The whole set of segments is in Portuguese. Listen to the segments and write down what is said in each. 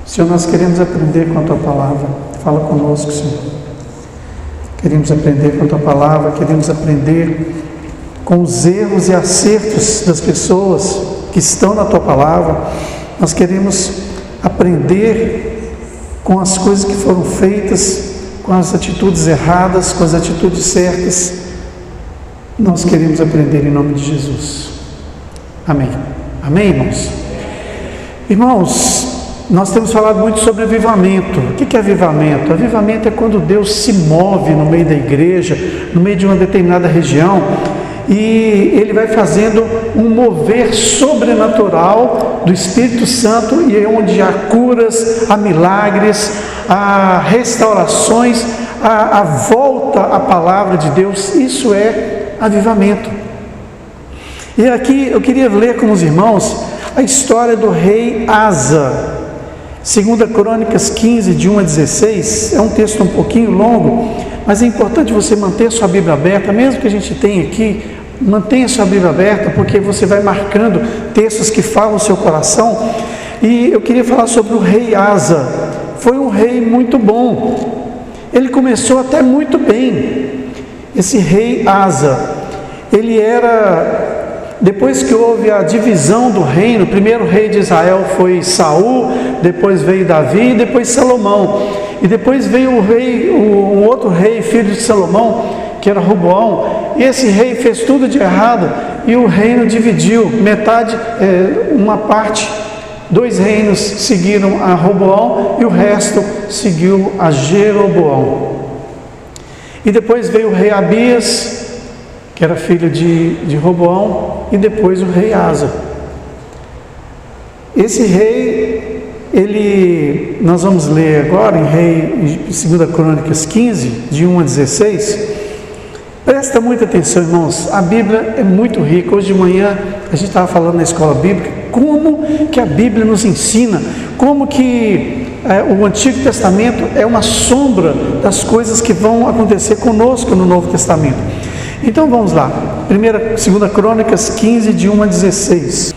Senhor, nós queremos aprender com a Tua Palavra. Fala conosco, Senhor. Queremos aprender com a Tua Palavra, queremos aprender com os erros e acertos das pessoas que estão na Tua Palavra. Nós queremos aprender com as coisas que foram feitas, com as atitudes erradas, com as atitudes certas. Nós queremos aprender em nome de Jesus. Amém. Amém, irmãos? Irmãos, nós temos falado muito sobre avivamento. O que é avivamento? Avivamento é quando Deus se move no meio da igreja, no meio de uma determinada região, e Ele vai fazendo um mover sobrenatural do Espírito Santo, e é onde há curas, há milagres, há restaurações, há volta à palavra de Deus. Isso é avivamento. E aqui eu queria ler com os irmãos a história do rei Asa. 2 Crônicas 15, de 1 a 16, é um texto um pouquinho longo, mas é importante você manter sua Bíblia aberta, mesmo que a gente tenha aqui, mantenha sua Bíblia aberta, porque você vai marcando textos que falam o seu coração. E eu queria falar sobre o rei Asa. Foi um rei muito bom, ele começou até muito bem. Esse rei Asa, ele era... Depois que houve a divisão do reino, o primeiro rei de Israel foi Saul, depois veio Davi e depois Salomão. E depois veio um outro rei, filho de Salomão, que era Roboão. E esse rei fez tudo de errado e o reino dividiu. Uma parte, 2 reinos seguiram a Roboão e o resto seguiu a Jeroboão. E depois veio o rei Abias, que era filho de Roboão, e depois o rei Asa. Esse rei, nós vamos ler agora em 2 Crônicas 15, de 1 a 16. Presta muita atenção, irmãos, a Bíblia é muito rica. Hoje de manhã a gente estava falando na escola bíblica, como que a Bíblia nos ensina, como que o Antigo Testamento é uma sombra das coisas que vão acontecer conosco no Novo Testamento. Então vamos lá, 2 Crônicas 15, de 1 a 16.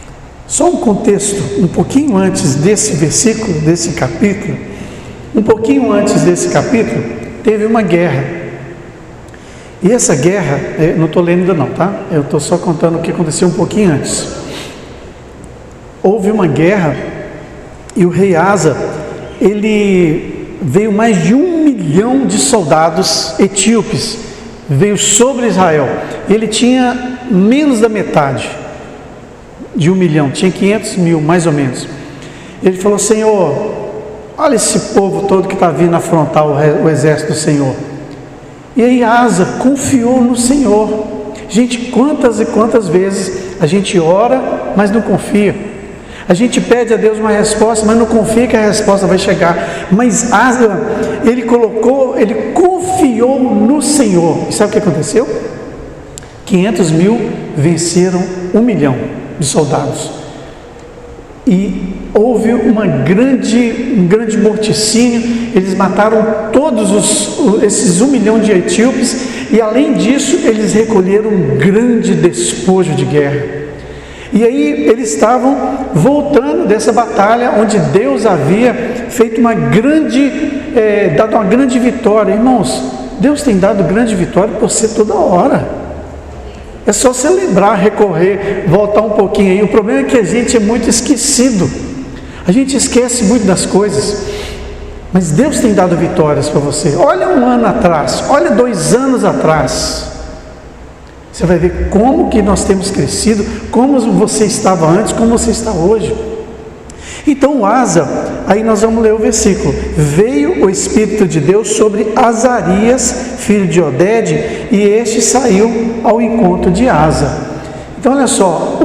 Só um contexto, um pouquinho antes desse versículo, desse capítulo, teve uma guerra. E essa guerra, não estou lendo ainda não, tá? Eu estou só contando o que aconteceu um pouquinho antes. Houve uma guerra e o rei Asa, ele veio mais de 1 milhão de soldados etíopes, veio sobre Israel. Ele tinha menos da metade de 1 milhão, tinha 500 mil mais ou menos. Ele falou: Senhor, olha esse povo todo que está vindo afrontar o exército do Senhor. E aí Asa confiou no Senhor. Gente, quantas e quantas vezes a gente ora, mas não confia. A gente pede a Deus uma resposta, mas não confia que a resposta vai chegar. Mas Asa, ele confiou no Senhor. E sabe o que aconteceu? 500 mil venceram 1 milhão de soldados. E houve um grande morticínio. Eles mataram todos esses 1 milhão de etíopes. E além disso, eles recolheram um grande despojo de guerra. E aí eles estavam voltando dessa batalha onde Deus havia feito dado uma grande vitória. Irmãos, Deus tem dado grande vitória por você toda hora. É só você lembrar, recorrer, voltar um pouquinho aí. O problema é que a gente é muito esquecido. A gente esquece muito das coisas. Mas Deus tem dado vitórias para você. Olha 1 ano atrás, olha 2 anos atrás. Você vai ver como que nós temos crescido, como você estava antes, como você está hoje. Então Asa, aí nós vamos ler o versículo. Veio o Espírito de Deus sobre Azarias, filho de Oded, e este saiu ao encontro de Asa. Então olha só,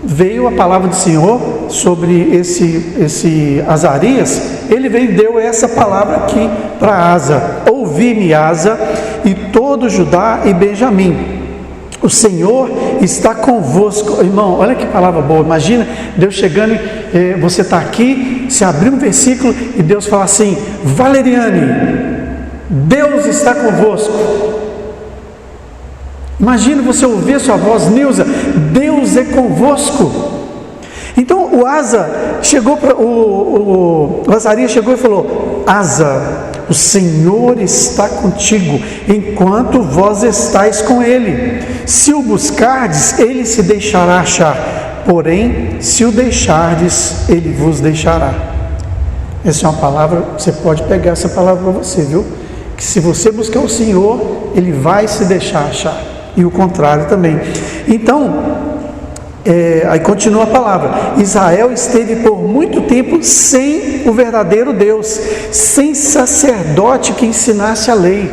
veio a palavra do Senhor sobre esse Azarias. Ele veio e deu essa palavra aqui para Asa: ouvi-me, Asa, e todo Judá e Benjamim, o Senhor está convosco. Irmão, olha que palavra boa. Imagina Deus chegando, você está aqui, se abrir um versículo e Deus fala assim: Valeriane, Deus está convosco. Imagina você ouvir a sua voz: Nilza, Deus é convosco. Então o Asa chegou para o Azarias chegou e falou: Asa, o Senhor está contigo, enquanto vós estáis com ele. Se o buscardes, ele se deixará achar, porém, se o deixardes, ele vos deixará. Essa é uma palavra, você pode pegar essa palavra para você, viu? Que se você buscar o Senhor, ele vai se deixar achar, e o contrário também. Então, aí continua a palavra: Israel esteve por muito tempo sem o verdadeiro Deus, sem sacerdote que ensinasse a lei.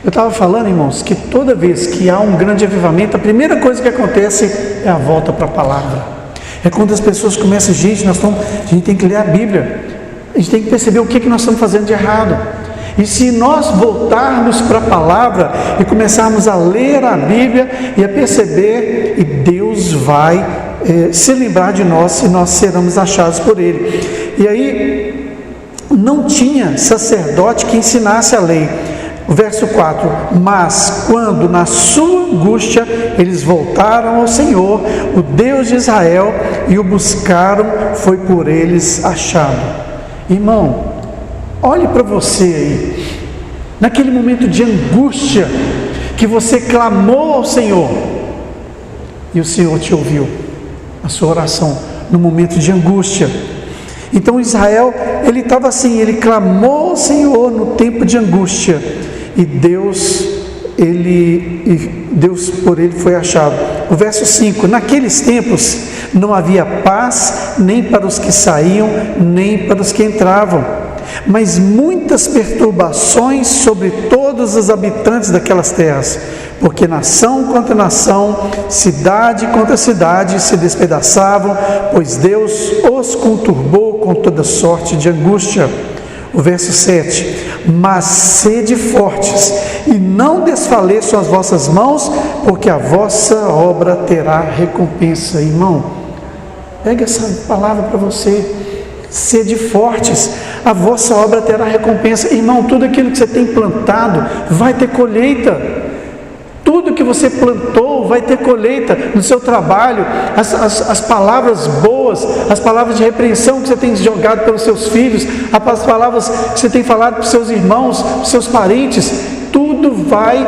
Eu estava falando, irmãos, que toda vez que há um grande avivamento, a primeira coisa que acontece é a volta para a palavra. É quando as pessoas começam: gente, a gente tem que ler a Bíblia, a gente tem que perceber o que nós estamos fazendo de errado. E se nós voltarmos para a palavra e começarmos a ler a Bíblia e a perceber, e Deus vai se lembrar de nós, e nós seremos achados por Ele. E aí, não tinha sacerdote que ensinasse a lei. O verso 4: mas quando na sua angústia eles voltaram ao Senhor, o Deus de Israel, e o buscaram, foi por eles achado. Irmão, olhe para você aí, naquele momento de angústia, que você clamou ao Senhor, e o Senhor te ouviu, a sua oração, no momento de angústia. Então Israel, ele estava assim, ele clamou ao Senhor no tempo de angústia, e Deus por ele foi achado. O verso 5: naqueles tempos não havia paz, nem para os que saíam, nem para os que entravam, mas muitas perturbações sobre todos os habitantes daquelas terras, porque nação contra nação, cidade contra cidade se despedaçavam, pois Deus os conturbou com toda sorte de angústia. O verso 7: mas sede fortes, e não desfaleçam as vossas mãos, porque a vossa obra terá recompensa. Irmão, pega essa palavra para você: sede fortes, a vossa obra terá recompensa. Irmão, tudo aquilo que você tem plantado vai ter colheita. Tudo que você plantou vai ter colheita no seu trabalho. As palavras boas, as palavras de repreensão que você tem jogado pelos seus filhos, as palavras que você tem falado para os seus irmãos, para os seus parentes, tudo vai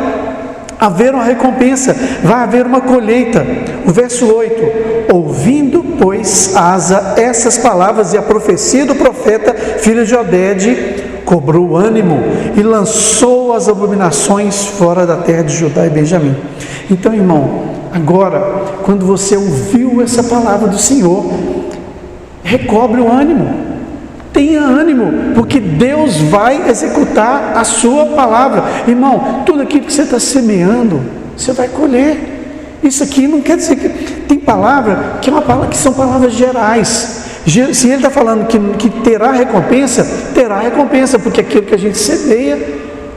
haver uma recompensa, vai haver uma colheita. O verso 8: ouvindo, pois, Asa essas palavras e a profecia do profeta, filho de Oded, cobrou ânimo e lançou as abominações fora da terra de Judá e Benjamim. Então, irmão, agora, quando você ouviu essa palavra do Senhor, recobre o ânimo, tenha ânimo, porque Deus vai executar a sua palavra. Irmão, tudo aquilo que você está semeando, você vai colher. Isso aqui não quer dizer que tem palavra que é uma palavra que são palavras gerais. Se ele está falando que terá recompensa, porque aquilo que a gente semeia,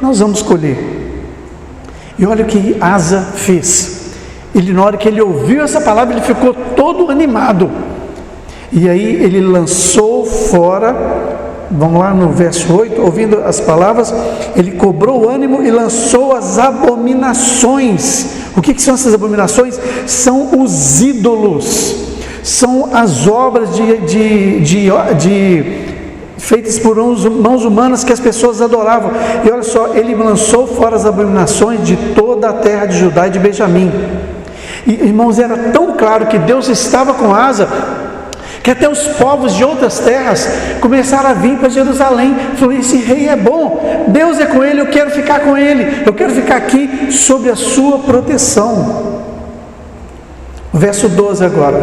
nós vamos colher. E olha o que Asa fez. Na hora que ele ouviu essa palavra, ele ficou todo animado. E aí ele lançou fora, vamos lá no verso 8, ouvindo as palavras, ele cobrou ânimo e lançou as abominações. O que são essas abominações? São os ídolos. São as obras feitas por mãos humanas que as pessoas adoravam. E olha só, ele lançou fora as abominações de toda a terra de Judá e de Benjamim. E, irmãos, era tão claro que Deus estava com Asa, que até os povos de outras terras começaram a vir para Jerusalém. Falaram: esse rei é bom, Deus é com ele, eu quero ficar com ele, eu quero ficar aqui sob a sua proteção. Verso 12 agora: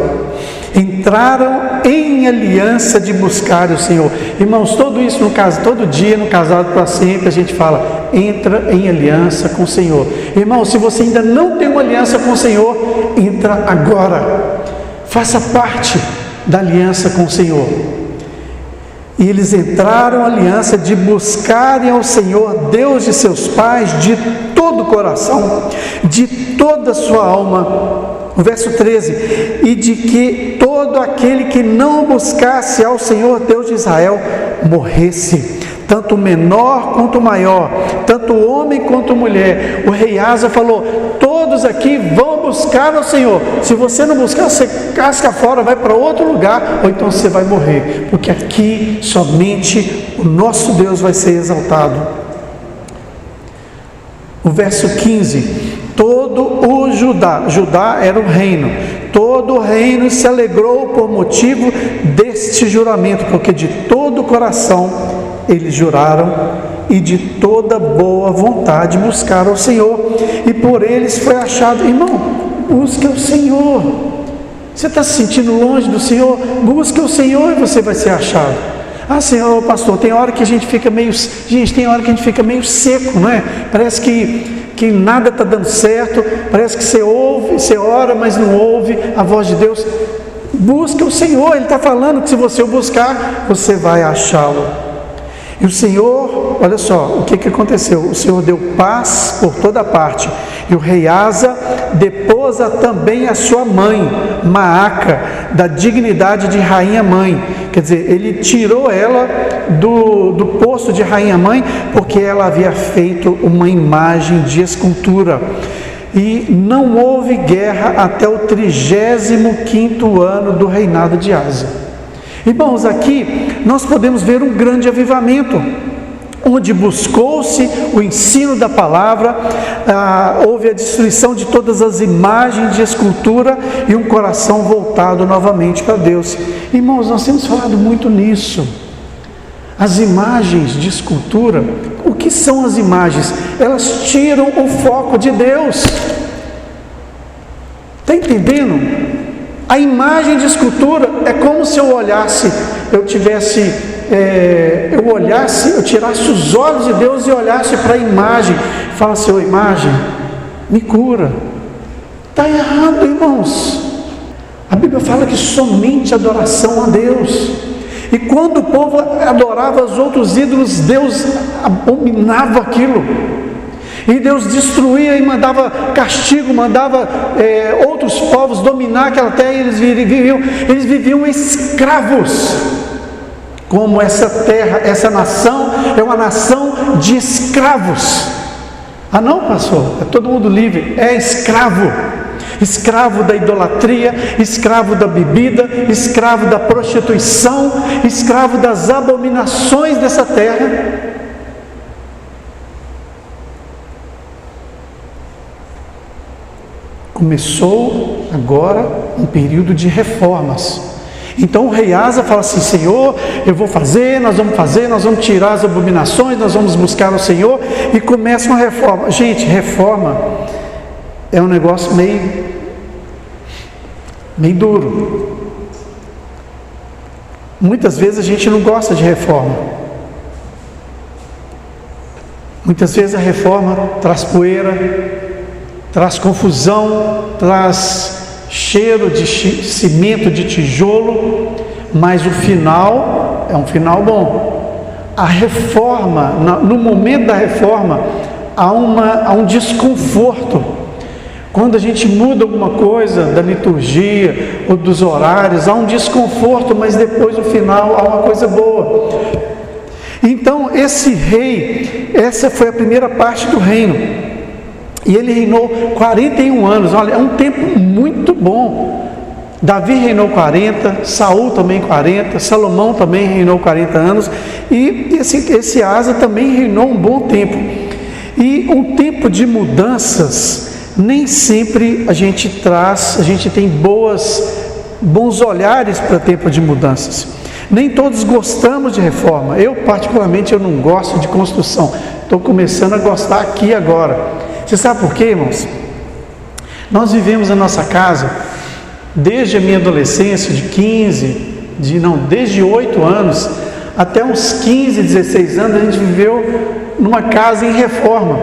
entraram em aliança de buscar o Senhor. Irmãos, todo isso no caso, todo dia no Casado para Sempre a gente fala: entra em aliança com o Senhor. Irmão, se você ainda não tem uma aliança com o Senhor, entra agora, faça parte da aliança com o Senhor. E eles entraram em aliança de buscarem ao Senhor, Deus de seus pais, de todo o coração, de toda a sua alma. O verso 13: e de que todo aquele que não buscasse ao Senhor Deus de Israel morresse, tanto o menor quanto o maior, tanto o homem quanto a mulher. O rei Asa falou: todo todos aqui vão buscar ao Senhor. Se você não buscar, você casca fora, vai para outro lugar, ou então você vai morrer, porque aqui somente o nosso Deus vai ser exaltado. O verso 15: todo o Judá era o reino, todo o reino se alegrou por motivo deste juramento, porque de todo o coração eles juraram e de toda boa vontade buscaram o Senhor, e por eles foi achado. Irmão, busque o Senhor. Você está se sentindo longe do Senhor? Busque o Senhor e você vai ser achado. Ah, Senhor, pastor, tem hora que a gente fica meio seco, não é? Parece que nada está dando certo, parece que você ouve, você ora, mas não ouve a voz de Deus. Busque o Senhor, Ele está falando que se você o buscar, você vai achá-lo. E o Senhor, olha só, o que aconteceu? O Senhor deu paz por toda parte, e o rei Asa depôs também a sua mãe, Maaca, da dignidade de rainha-mãe. Quer dizer, ele tirou ela do posto de rainha-mãe, porque ela havia feito uma imagem de escultura. E não houve guerra até o 35º ano do reinado de Asa. Irmãos, aqui nós podemos ver um grande avivamento, onde buscou-se o ensino da palavra, houve a destruição de todas as imagens de escultura e um coração voltado novamente para Deus. Irmãos, nós temos falado muito nisso. As imagens de escultura, o que são as imagens? Elas tiram o foco de Deus. Está entendendo? A imagem de escultura é como se eu olhasse, eu tirasse os olhos de Deus e olhasse para a imagem, e falasse: ô imagem, me cura. Está errado, irmãos. A Bíblia fala que somente adoração a Deus. E quando o povo adorava os outros ídolos, Deus abominava aquilo. E Deus destruía e mandava castigo, mandava outros povos dominar aquela terra, e eles viviam escravos. Como essa terra, essa nação é uma nação de escravos. Ah não, pastor, é todo mundo livre, é escravo. Escravo da idolatria, escravo da bebida, escravo da prostituição, escravo das abominações dessa terra. Começou agora um período de reformas. Então o rei Asa fala assim: Senhor, eu vou fazer, nós vamos tirar as abominações, nós vamos buscar o Senhor, e começa uma reforma. Gente, reforma é um negócio meio duro. Muitas vezes a gente não gosta de reforma. Muitas vezes a reforma traz poeira, traz confusão, traz cheiro de cimento, de tijolo, mas o final é um final bom. A reforma, no momento da reforma, há um desconforto. Quando a gente muda alguma coisa da liturgia ou dos horários, há um desconforto, mas depois no final há uma coisa boa. Então esse rei, essa foi a primeira parte do reino. E ele reinou 41 anos, olha, é um tempo muito bom. Davi reinou 40, Saul também 40, Salomão também reinou 40 anos, e esse Asa também reinou um bom tempo. E um tempo de mudanças, nem sempre a gente tem bons olhares para tempo de mudanças. Nem todos gostamos de reforma. Eu particularmente não gosto de construção, estou começando a gostar aqui agora. Você sabe por quê, irmãos? Nós vivemos a nossa casa desde a minha adolescência, desde 8 anos até uns 15, 16 anos, a gente viveu numa casa em reforma.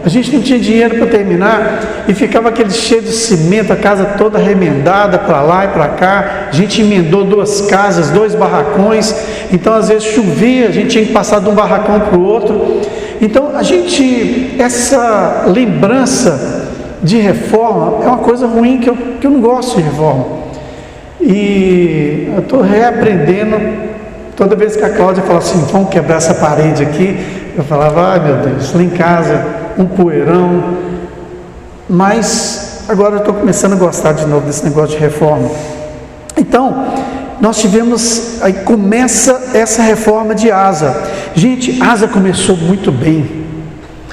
A gente não tinha dinheiro para terminar e ficava aquele cheio de cimento, a casa toda remendada para lá e para cá. A gente emendou 2 casas, 2 barracões, então às vezes chovia, a gente tinha que passar de um barracão para o outro. Então essa lembrança de reforma é uma coisa ruim, que eu não gosto de reforma. E eu estou reaprendendo. Toda vez que a Cláudia fala assim: vamos quebrar essa parede aqui, eu falava: ai meu Deus, lá em casa um poeirão, mas agora eu estou começando a gostar de novo desse negócio de reforma. Então, nós tivemos, aí começa essa reforma de Asa. Gente, Asa começou muito bem.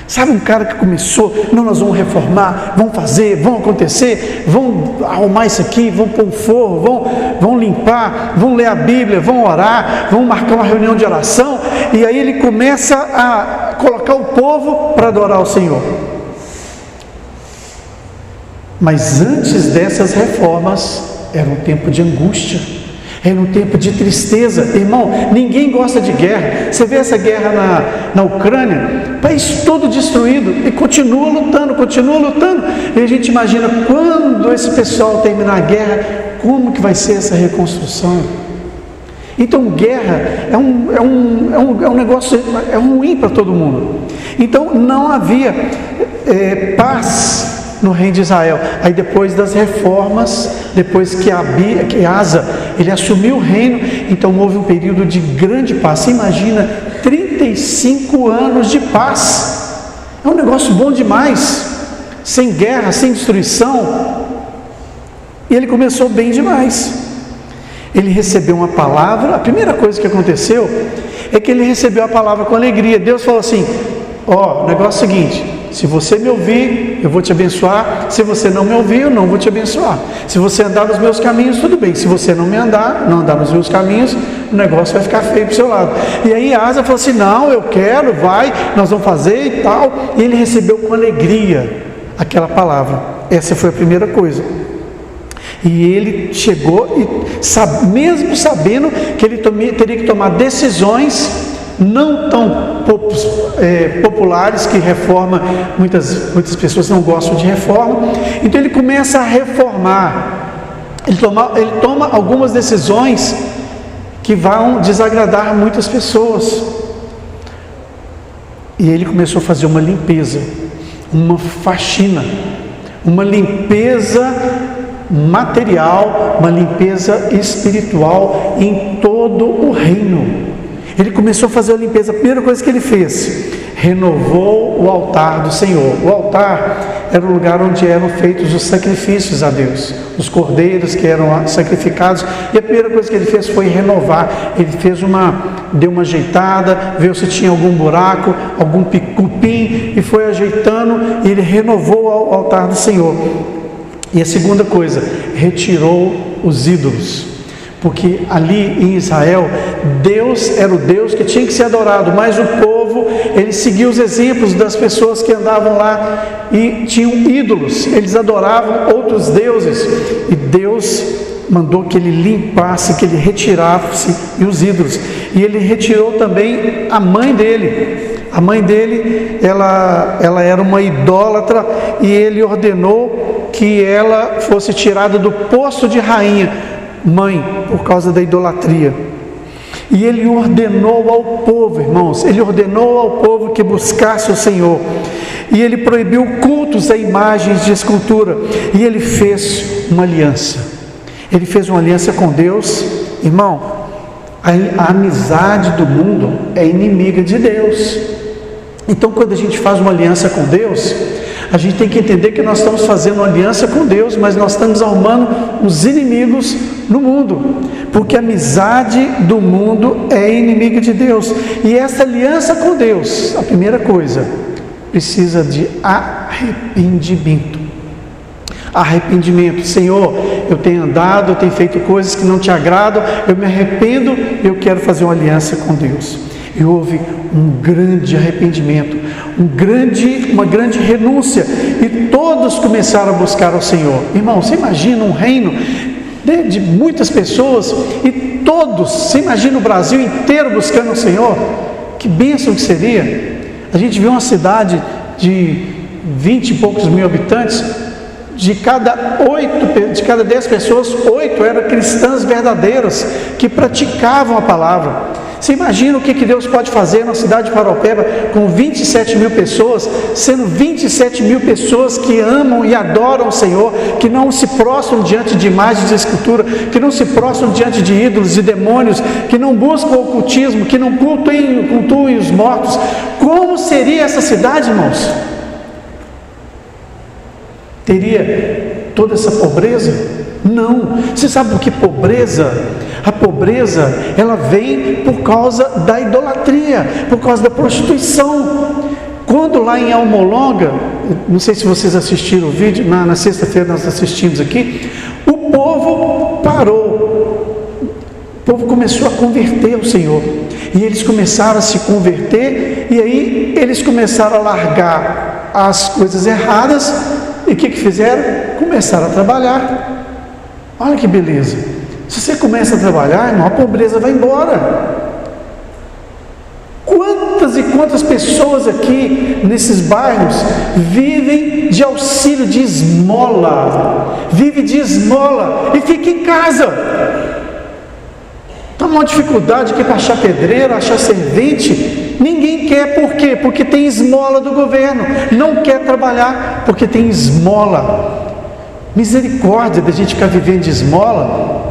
Sabe um cara que começou, não, nós vamos reformar, vamos fazer, vamos acontecer, vamos arrumar isso aqui, vamos pôr um forro, vamos limpar, vamos ler a Bíblia, vamos orar, vamos marcar uma reunião de oração, e aí ele começa a colocar o povo para adorar o Senhor. Mas antes dessas reformas, era um tempo de angústia, era um tempo de tristeza. Irmão, ninguém gosta de guerra. Você vê essa guerra na Ucrânia, país todo destruído, e continua lutando, e a gente imagina, quando esse pessoal terminar a guerra, como que vai ser essa reconstrução? Então guerra é um negócio, é ruim para todo mundo. Então não havia paz no reino de Israel. Aí depois das reformas, depois que Asa, ele assumiu o reino, então houve um período de grande paz. Você imagina 35 anos de paz, é um negócio bom demais, sem guerra, sem destruição. E ele começou bem demais. Ele recebeu uma palavra. A primeira coisa que aconteceu é que ele recebeu a palavra com alegria. Deus falou assim: ó, o negócio é o seguinte, se você me ouvir, eu vou te abençoar. Se você não me ouvir, eu não vou te abençoar. Se você andar nos meus caminhos, tudo bem. Se você não andar nos meus caminhos, o negócio vai ficar feio para o seu lado. E aí Asa falou assim: não, eu quero, vai, nós vamos fazer e tal. E ele recebeu com alegria aquela palavra. Essa foi a primeira coisa. E ele chegou, e mesmo sabendo que ele teria que tomar decisões não tão populares, que reforma, muitas pessoas não gostam de reforma, então ele começa a reformar. Ele toma algumas decisões que vão desagradar muitas pessoas, e ele começou a fazer uma limpeza, uma faxina, uma limpeza material, uma limpeza espiritual em todo o reino. Ele começou a fazer a limpeza. A primeira coisa que ele fez, renovou o altar do Senhor. O altar era o lugar onde eram feitos os sacrifícios a Deus, os cordeiros que eram sacrificados. E a primeira coisa que ele fez foi renovar. Ele deu uma ajeitada, viu se tinha algum buraco, algum cupim, e foi ajeitando, e ele renovou o altar do Senhor. E a segunda coisa, retirou os ídolos, porque ali em Israel, Deus era o Deus que tinha que ser adorado, mas o povo, ele seguia os exemplos das pessoas que andavam lá e tinham ídolos, eles adoravam outros deuses, e Deus mandou que ele limpasse, que ele retirasse os ídolos. E ele retirou também a mãe dele. A mãe dele, ela era uma idólatra, e ele ordenou que ela fosse tirada do posto de rainha, mãe, por causa da idolatria. E ele ordenou ao povo, irmãos, ele ordenou ao povo que buscasse o Senhor. E ele proibiu cultos a imagens de escultura. E ele fez uma aliança. Ele fez uma aliança com Deus. Irmão, a amizade do mundo é inimiga de Deus. Então, quando a gente faz uma aliança com Deus, a gente tem que entender que nós estamos fazendo uma aliança com Deus, mas nós estamos arrumando os inimigos no mundo, porque a amizade do mundo é inimiga de Deus. E essa aliança com Deus, a primeira coisa, precisa de arrependimento. Arrependimento. Senhor, eu tenho andado, eu tenho feito coisas que não te agradam, eu me arrependo, eu quero fazer uma aliança com Deus. E houve um grande arrependimento, uma grande renúncia, e todos começaram a buscar ao Senhor. Irmão, você imagina um reino de muitas pessoas, e todos, você imagina o Brasil inteiro buscando o Senhor? Que bênção que seria! A gente viu uma cidade de 20 e poucos mil habitantes, de cada 10 pessoas, 8 eram cristãs verdadeiras, que praticavam a palavra. Você imagina o que Deus pode fazer na cidade de Paraupeba com 27 mil pessoas, sendo 27 mil pessoas que amam e adoram o Senhor, que não se prostram diante de imagens de escultura, que não se prostram diante de ídolos e demônios, que não buscam o ocultismo, que não cultuem os mortos. Como seria essa cidade, irmãos? teria toda essa pobreza? Não. Você sabe por que pobreza? A pobreza, ela vem por causa da idolatria, por causa da prostituição. Quando lá em Almolonga, não sei se vocês assistiram o vídeo, na sexta-feira nós assistimos aqui, o povo parou, o povo começou a converter ao Senhor, e eles começaram a se converter, e aí eles começaram a largar as coisas erradas, e o que fizeram? Começaram a trabalhar. Olha que beleza! Se você começa a trabalhar, irmão, a pobreza vai embora. Quantas e quantas pessoas aqui nesses bairros vivem de auxílio, de esmola, vive de esmola e fica em casa. Está uma dificuldade aqui para achar pedreiro, achar servente. Ninguém quer, por quê? Porque tem esmola do governo. Não quer trabalhar porque tem esmola. Misericórdia da gente ficar vivendo de esmola.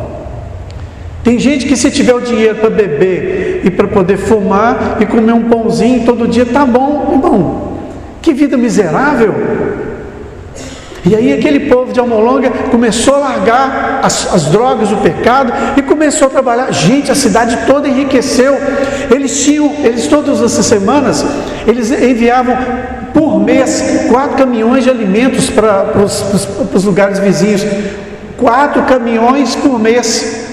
Tem gente que se tiver o dinheiro para beber e para poder fumar e comer um pãozinho todo dia, tá bom, irmão. Que vida miserável. E aí aquele povo de Almolonga começou a largar as drogas, o pecado, e começou a trabalhar. Gente, a cidade toda enriqueceu. Eles todas essas semanas, eles enviavam por mês 4 caminhões de alimentos para os lugares vizinhos. 4 caminhões por mês.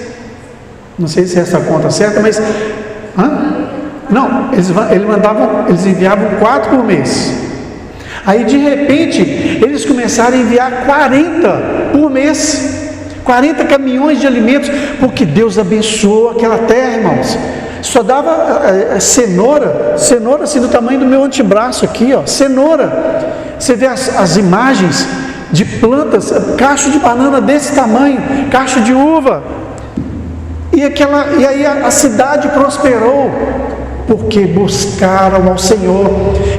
Não sei se é essa conta certa, mas... Não, eles enviavam 4 por mês. Aí de repente, eles começaram a enviar 40 por mês. 40 caminhões de alimentos, porque Deus abençoou aquela terra, irmãos. Só dava cenoura assim do tamanho do meu antebraço aqui, ó, cenoura. Você vê as imagens de plantas, cacho de banana desse tamanho, cacho de uva. E aí a cidade prosperou, porque buscaram ao Senhor.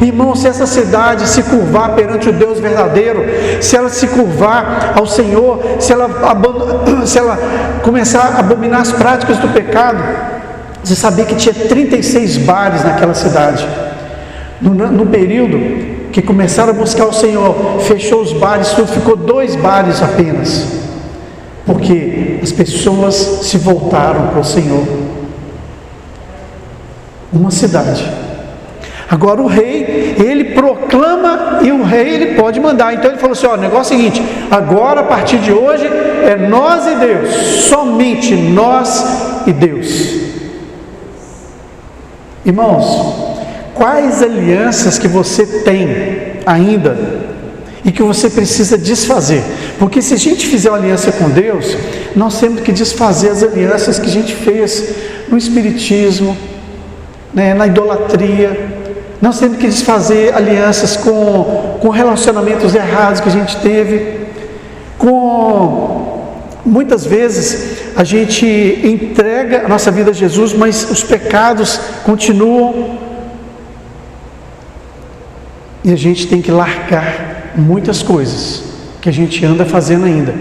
Irmão, se essa cidade se curvar perante o Deus verdadeiro, se ela se curvar ao Senhor, se ela começar a abominar as práticas do pecado, você sabia que tinha 36 bares naquela cidade. No período que começaram a buscar o Senhor, fechou os bares, tudo, ficou 2 bares apenas. Porque as pessoas se voltaram para o Senhor. Uma cidade. Agora o rei, ele proclama, e o rei ele pode mandar. Então ele falou assim: ó, o negócio é o seguinte, agora a partir de hoje é nós e Deus, somente nós e Deus. Irmãos, quais alianças que você tem ainda e que você precisa desfazer? Porque se a gente fizer uma aliança com Deus, nós temos que desfazer as alianças que a gente fez no espiritismo, na idolatria. Nós temos que desfazer alianças com relacionamentos errados que a gente teve, muitas vezes a gente entrega a nossa vida a Jesus, mas os pecados continuam, e a gente tem que largar muitas coisas que a gente anda fazendo ainda,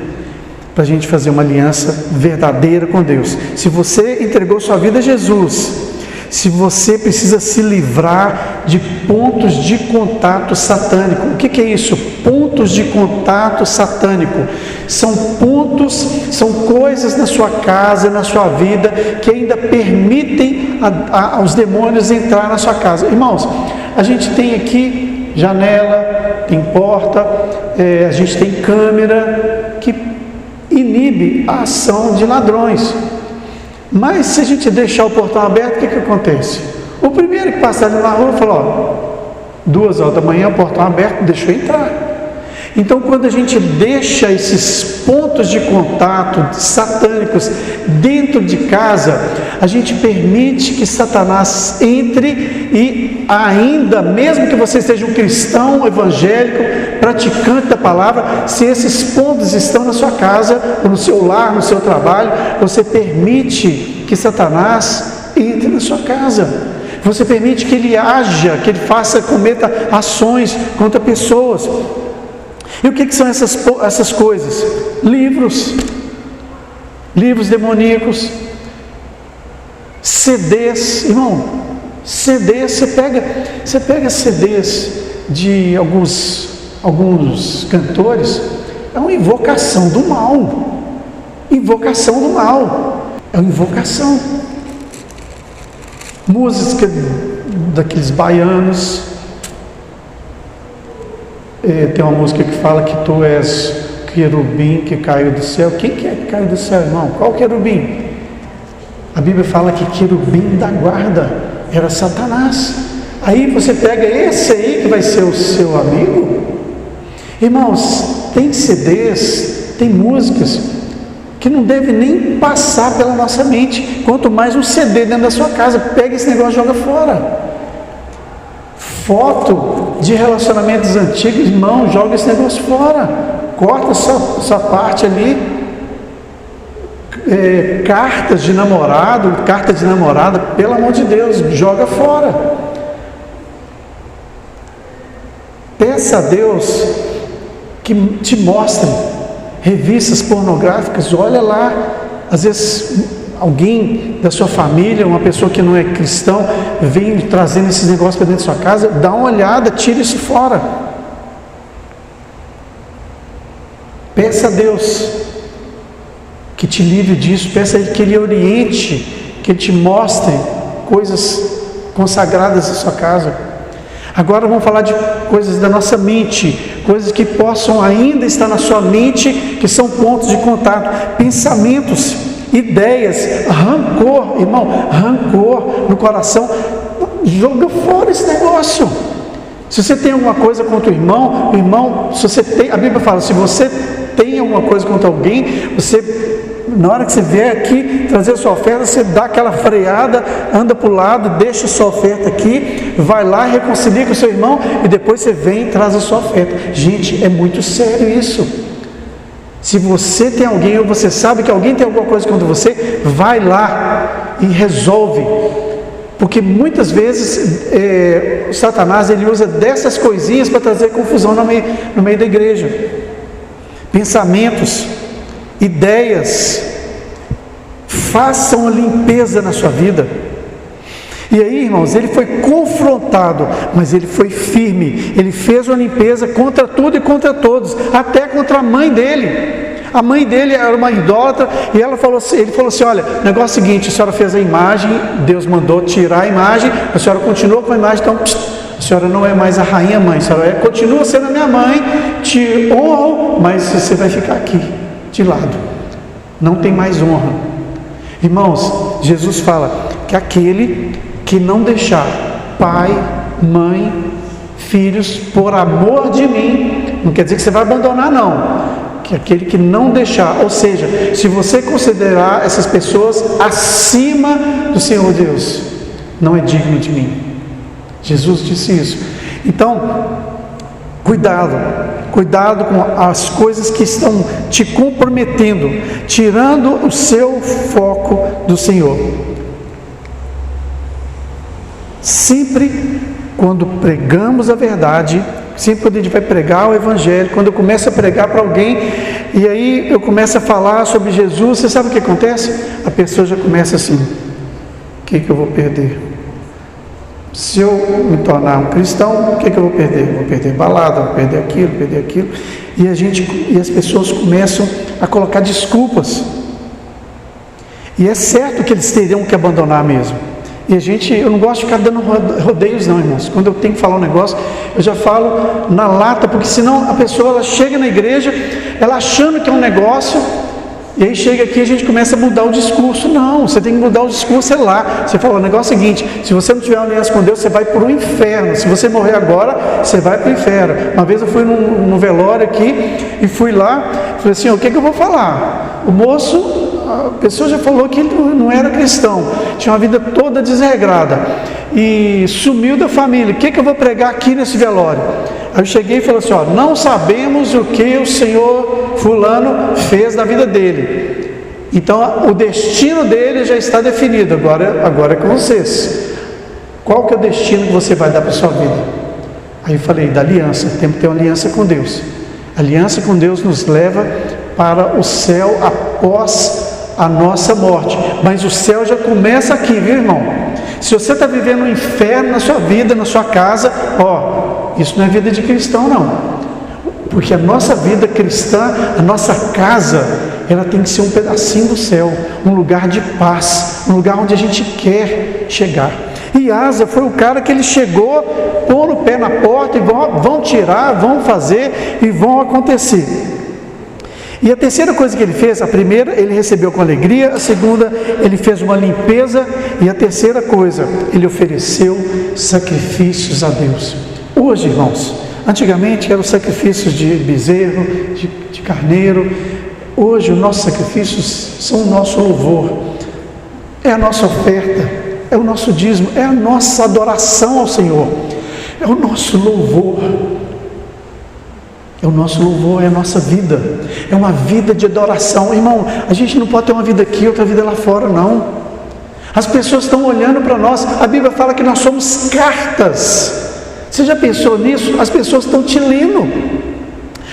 para a gente fazer uma aliança verdadeira com Deus. Se você entregou sua vida a Jesus, se você precisa se livrar de pontos de contato satânico. O que é isso? Pontos de contato satânico. São pontos, são coisas na sua casa, na sua vida, que ainda permitem aos demônios entrar na sua casa. Irmãos, a gente tem aqui janela, tem porta, a gente tem câmera que inibe a ação de ladrões. Mas se a gente deixar o portão aberto, o que acontece? O primeiro que passar ali na rua falou: 2 horas da manhã, o portão aberto, deixa eu entrar. Então, quando a gente deixa esses pontos de contato satânicos dentro de casa, a gente permite que Satanás entre, e ainda, mesmo que você seja um cristão evangélico, praticante da palavra, se esses pontos estão na sua casa, ou no seu lar, no seu trabalho, você permite que Satanás entre na sua casa. Você permite que ele haja, que ele cometa ações contra pessoas. E o que são essas coisas? Livros demoníacos, CDs, irmão, CDs, você pega CDs de alguns alguns cantores, é uma invocação do mal. Invocação do mal. É uma invocação. Música daqueles baianos. Tem uma música que fala que tu és querubim que caiu do céu. Quem que é que caiu do céu, irmão? Qual querubim? A Bíblia fala que querubim da guarda era Satanás. Aí você pega esse aí que vai ser o seu amigo. Irmãos, tem CDs, tem músicas que não deve nem passar pela nossa mente. Quanto mais um CD dentro da sua casa. Pega esse negócio e joga fora. Foto de relacionamentos antigos, irmão, joga esse negócio fora. Corta essa parte ali. Cartas de namorado, carta de namorada, pelo amor de Deus, joga fora. Peça a Deus que te mostre revistas pornográficas. Olha lá, às vezes alguém da sua família, uma pessoa que não é cristão, vem trazendo esses negócios para dentro da sua casa. Dá uma olhada, tira isso fora. Peça a Deus que te livre disso. Peça a Ele que Ele oriente, que Ele te mostre coisas consagradas da sua casa. Agora vamos falar de coisas da nossa mente, coisas que possam ainda estar na sua mente, que são pontos de contato, pensamentos, ideias, rancor, irmão, rancor no coração. Joga fora esse negócio. Se você tem alguma coisa contra o irmão, se você tem, a Bíblia fala, se você tem alguma coisa contra alguém, você, na hora que você vier aqui trazer a sua oferta, você dá aquela freada, anda para o lado, deixa a sua oferta aqui, vai lá, reconcilia com o seu irmão e depois você vem e traz a sua oferta. Gente, é muito sério isso. Se você tem alguém ou você sabe que alguém tem alguma coisa contra você, vai lá e resolve. Porque muitas vezes Satanás ele usa dessas coisinhas para trazer confusão no meio da igreja. Pensamentos, ideias, façam a limpeza na sua vida. E aí, irmãos, ele foi confrontado, mas ele foi firme. Ele fez uma limpeza contra tudo e contra todos, até contra a mãe dele. A mãe dele era uma idólatra e ele falou assim, olha, o negócio é o seguinte, a senhora fez a imagem, Deus mandou tirar a imagem, a senhora continua com a imagem, então a senhora não é mais a rainha mãe, a senhora continua sendo a minha mãe, te honro, mas você vai ficar aqui, de lado. Não tem mais honra. Irmãos, Jesus fala que aquele que não deixar pai, mãe, filhos, por amor de mim, não quer dizer que você vai abandonar, não. Que aquele que não deixar, ou seja, se você considerar essas pessoas acima do Senhor Deus, não é digno de mim. Jesus disse isso. Então, cuidado com as coisas que estão te comprometendo, tirando o seu foco do Senhor. Sempre quando pregamos a verdade, sempre quando a gente vai pregar o Evangelho, quando eu começo a pregar para alguém, e aí eu começo a falar sobre Jesus, você sabe o que acontece? A pessoa já começa assim, o que eu vou perder? Se eu me tornar um cristão, o que eu vou perder? Vou perder balada, vou perder aquilo, e as pessoas começam a colocar desculpas, e é certo que eles teriam que abandonar mesmo. E eu não gosto de ficar dando rodeios não, irmãos. Quando eu tenho que falar um negócio, eu já falo na lata, porque senão a pessoa ela chega na igreja, ela achando que é um negócio, e aí chega aqui e a gente começa a mudar o discurso. Não, você tem que mudar o discurso lá. Você fala, o negócio é o seguinte, se você não tiver uma aliança com Deus, você vai para o inferno. Se você morrer agora, você vai para o inferno. Uma vez eu fui num velório aqui, e fui lá, falei assim, o que eu vou falar? O moço, a pessoa já falou que ele não era cristão, tinha uma vida toda desregrada, e sumiu da família. O que eu vou pregar aqui nesse velório? Aí eu cheguei e falei assim, não sabemos o que o senhor fulano fez da vida dele, então o destino dele já está definido, agora é com vocês. Qual que é o destino que você vai dar para a sua vida? Aí eu falei, da aliança, temos que ter uma aliança com Deus. A aliança com Deus nos leva para o céu após a nossa morte, mas o céu já começa aqui, viu, irmão? Se você está vivendo um inferno na sua vida, na sua casa, isso não é vida de cristão, não. porque a nossa vida cristã, a nossa casa, ela tem que ser um pedacinho do céu, um lugar de paz, um lugar onde a gente quer chegar. E Asa foi o cara que ele chegou, pôr o pé na porta e vão tirar, vão fazer e vão acontecer. E a terceira coisa que ele fez, a primeira ele recebeu com alegria, a segunda ele fez uma limpeza, e a terceira coisa, ele ofereceu sacrifícios a Deus. Hoje, irmãos, antigamente eram sacrifícios de bezerro, de carneiro. Hoje os nossos sacrifícios são o nosso louvor, é a nossa oferta, é o nosso dízimo, é a nossa adoração ao Senhor, é o nosso louvor. É o nosso louvor, é a nossa vida, é uma vida de adoração. Irmão, a gente não pode ter uma vida aqui e outra vida lá fora, não. As pessoas estão olhando para nós, a Bíblia fala que nós somos cartas. Você já pensou nisso? As pessoas estão te lendo.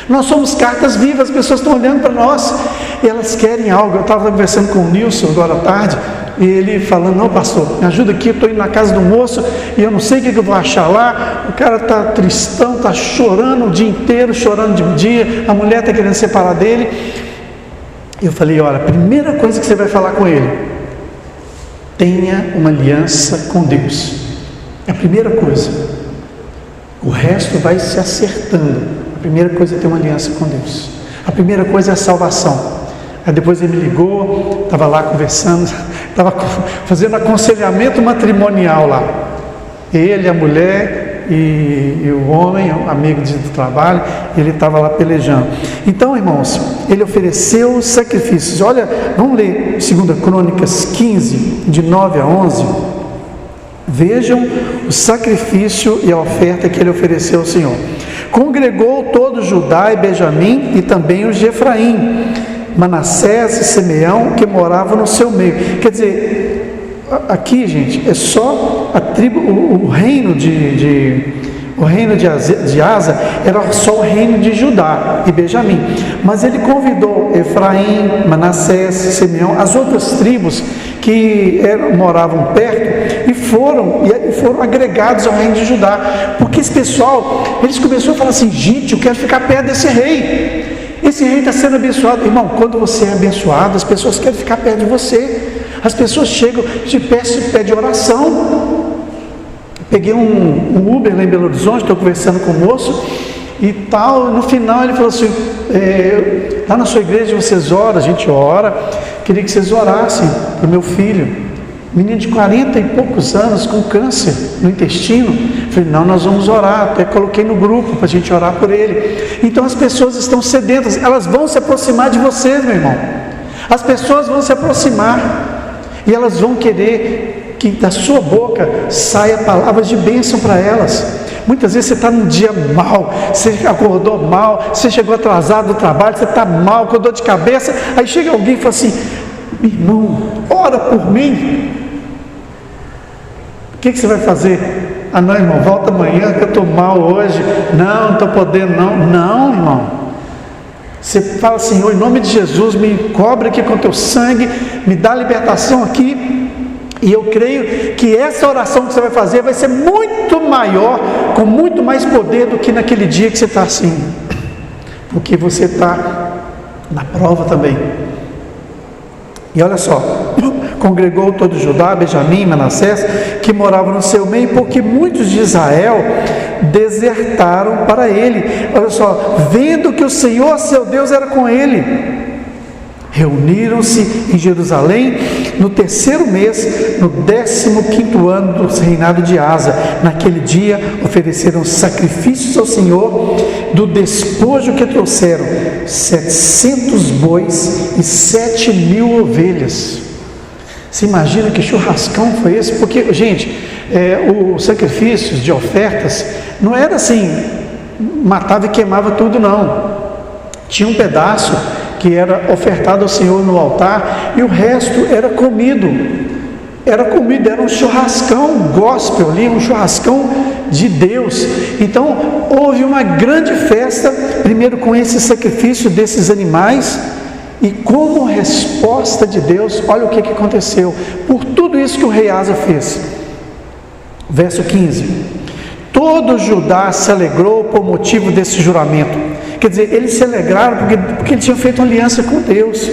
Nós somos cartas vivas, as pessoas estão olhando para nós e elas querem algo. Eu estava conversando com o Nilson agora à tarde, e ele falando: não, pastor, me ajuda aqui, eu estou indo na casa do moço e eu não sei o que eu vou achar lá. O cara está tristão, está chorando o dia inteiro, chorando de um dia, a mulher está querendo separar dele. Eu falei: olha, a primeira coisa que você vai falar com ele, tenha uma aliança com Deus. É a primeira coisa. O resto vai se acertando. A primeira coisa é ter uma aliança com Deus. A primeira coisa é a salvação. Aí depois ele me ligou, estava lá conversando, estava fazendo aconselhamento matrimonial lá. Ele, a mulher e o homem, amigo do trabalho, ele estava lá pelejando. Então, irmãos, ele ofereceu sacrifícios. Olha, vamos ler 2 Crônicas 15, de 9 a 11. Vejam o sacrifício e a oferta que ele ofereceu ao Senhor. Congregou todo Judá e Benjamim e também os de Efraim, Manassés e Simeão, que moravam no seu meio. Quer dizer, aqui, gente, é só a tribo, o reino de Asa era só o reino de Judá e Benjamim, mas ele convidou Efraim, Manassés, Simeão, as outras tribos que moravam perto, e foram agregados ao reino de Judá, porque esse pessoal, eles começaram a falar assim: gente, eu quero ficar perto desse rei, esse rei está sendo abençoado. Irmão, quando você é abençoado, as pessoas querem ficar perto de você, as pessoas chegam, te pedem oração. Peguei um Uber lá em Belo Horizonte, estou conversando com o moço e tal, no final ele falou assim: lá na sua igreja vocês oram? A gente ora, queria que vocês orassem para o meu filho, menino de 40 e poucos anos, com câncer no intestino. Eu falei: não, nós vamos orar, até coloquei no grupo para a gente orar por ele. Então as pessoas estão sedentas, elas vão se aproximar de vocês, meu irmão, as pessoas vão se aproximar e elas vão querer que da sua boca saia palavras de bênção para elas. Muitas vezes você está num dia mal, você acordou mal, você chegou atrasado do trabalho, você está mal, com dor de cabeça, aí chega alguém e fala assim: irmão, ora por mim. O que você vai fazer? Ah, não, irmão, volta amanhã que eu estou mal hoje. Não estou podendo não. Não, irmão, você fala: Senhor, em nome de Jesus, me cobre aqui com teu sangue, me dá libertação aqui. E eu creio que essa oração que você vai fazer vai ser muito maior, com muito mais poder do que naquele dia que você está assim, porque você está na prova também. E olha só, congregou todo Judá, Benjamim, Manassés, que moravam no seu meio, porque muitos de Israel desertaram para ele. Olha só, vendo que o Senhor seu Deus era com ele, reuniram-se em Jerusalém no 3º mês, no 15º ano do reinado de Asa. Naquele dia ofereceram sacrifícios ao Senhor do despojo que trouxeram, 700 bois e 7.000 ovelhas. Você imagina que churrascão foi esse? Porque, gente, os sacrifícios de ofertas não era assim, matava e queimava tudo, não. Tinha um pedaço que era ofertado ao Senhor no altar, e o resto era comido, era um churrascão gospel ali, um churrascão de Deus. Então houve uma grande festa, primeiro com esse sacrifício desses animais, e como resposta de Deus, olha o que aconteceu, por tudo isso que o rei Asa fez. Verso 15: todo Judá se alegrou por motivo desse juramento Quer dizer, eles se alegraram porque eles tinham feito uma aliança com Deus,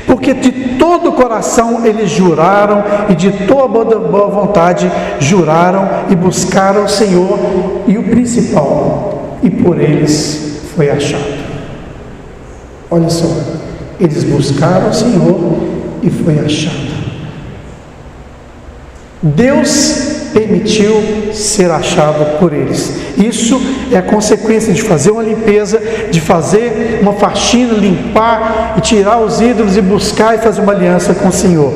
porque de todo o coração eles juraram, e de toda boa vontade juraram e buscaram o Senhor, e o principal, e por eles foi achado. Olha só, eles buscaram o Senhor e foi achado. Deus permitiu ser achado por eles. Isso é a consequência de fazer uma limpeza, de fazer uma faxina, limpar e tirar os ídolos e buscar e fazer uma aliança com o Senhor.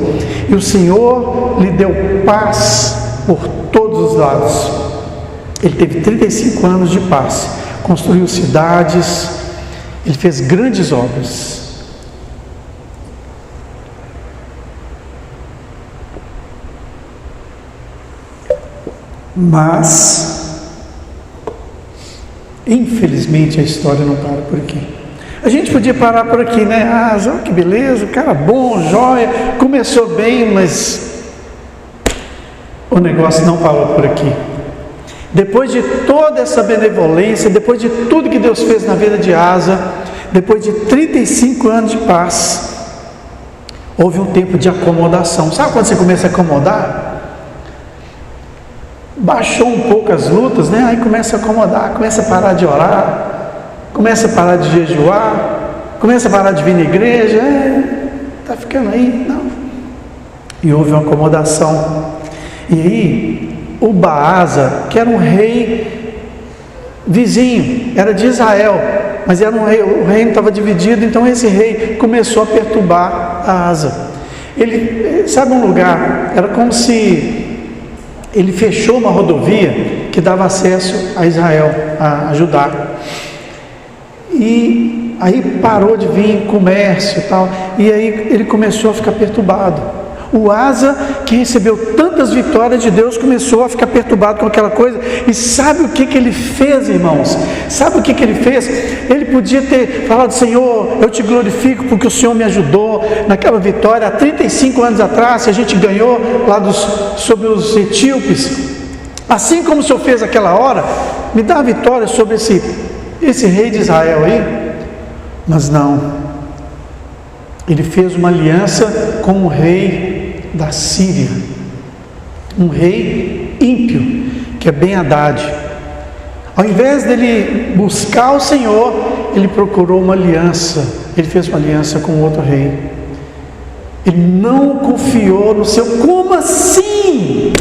E o Senhor lhe deu paz por todos os lados. Ele teve 35 anos de paz, construiu cidades, ele fez grandes obras. Mas, infelizmente, a história não para por aqui. A gente podia parar por aqui, né? Ah, que beleza, cara bom, joia, começou bem, mas o negócio não parou por aqui. Depois de toda essa benevolência, depois de tudo que Deus fez na vida de Asa, depois de 35 anos de paz, houve um tempo de acomodação. Sabe quando você começa a acomodar? Baixou um pouco as lutas, né? Aí começa a acomodar, começa a parar de orar, começa a parar de jejuar, começa a parar de vir na igreja, tá ficando aí, não. E houve uma acomodação. E aí, o Baasa, que era um rei vizinho, era de Israel, mas era um rei, o reino estava dividido, então esse rei começou a perturbar a Asa. Ele, sabe um lugar, era como se ele fechou uma rodovia que dava acesso a Israel, a Judá. E aí parou de vir comércio e tal. E aí ele começou a ficar perturbado. O Asa, que recebeu tantas vitórias de Deus, começou a ficar perturbado com aquela coisa. E sabe o que ele fez, irmãos? Sabe o que ele fez? Ele podia ter falado: Senhor, eu te glorifico porque o Senhor me ajudou naquela vitória há 35 anos atrás, que a gente ganhou lá sobre os etíopes. Assim como o Senhor fez aquela hora, me dá a vitória sobre esse rei de Israel aí. Mas não. Ele fez uma aliança com o rei da Síria, um rei ímpio, que é Ben-Hadad. Ao invés dele buscar o Senhor, ele procurou uma aliança, ele fez uma aliança com outro rei. Ele não confiou no seu. Como assim?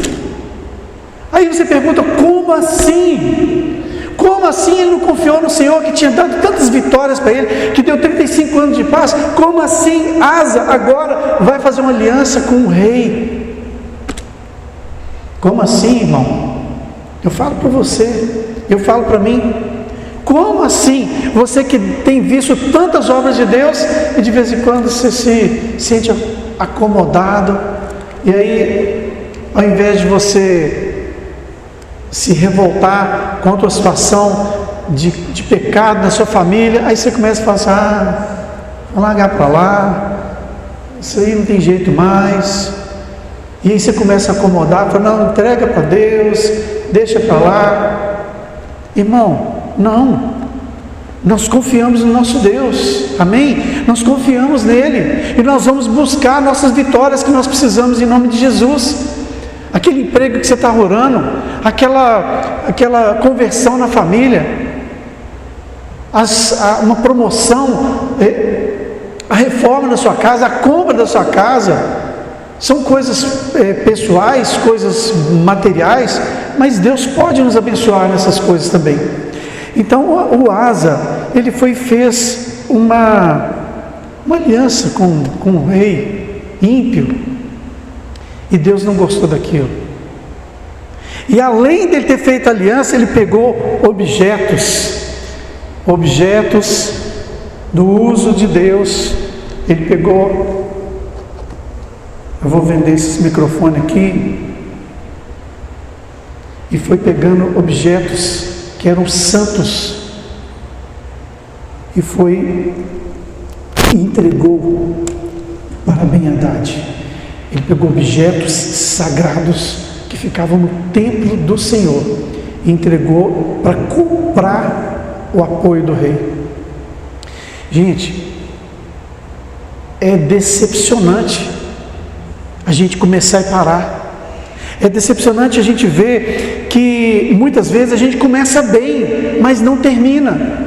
Aí você pergunta: como assim? Como assim ele não confiou no Senhor, que tinha dado tantas vitórias para ele, que deu 35 anos de paz? Como assim Asa agora vai fazer uma aliança com o rei? Como assim, irmão? Eu falo para você, eu falo para mim. Como assim? Você que tem visto tantas obras de Deus e de vez em quando você se sente acomodado, e aí, ao invés de você se revoltar contra a situação de pecado na sua família, aí você começa a falar assim: vou largar para lá, isso aí não tem jeito mais. E aí você começa a acomodar, fala: não, entrega para Deus, deixa para lá. Irmão, não. Nós confiamos no nosso Deus, amém? Nós confiamos nele, e nós vamos buscar nossas vitórias que nós precisamos em nome de Jesus. Aquele emprego que você está orando, aquela conversão na família, uma promoção, a reforma da sua casa, a compra da sua casa, são coisas pessoais, coisas materiais, mas Deus pode nos abençoar nessas coisas também. Então o Asa, ele fez uma aliança com um rei ímpio, e Deus não gostou daquilo. E além dele ter feito aliança, ele pegou objetos do uso de Deus. Ele pegou, eu vou vender esse microfone aqui, e foi pegando objetos que eram santos, e entregou para Ben-Hadad. Ele pegou objetos sagrados que ficavam no templo do Senhor e entregou para comprar o apoio do rei. Gente, é decepcionante a gente começar e parar. É decepcionante a gente ver que muitas vezes a gente começa bem, mas não termina.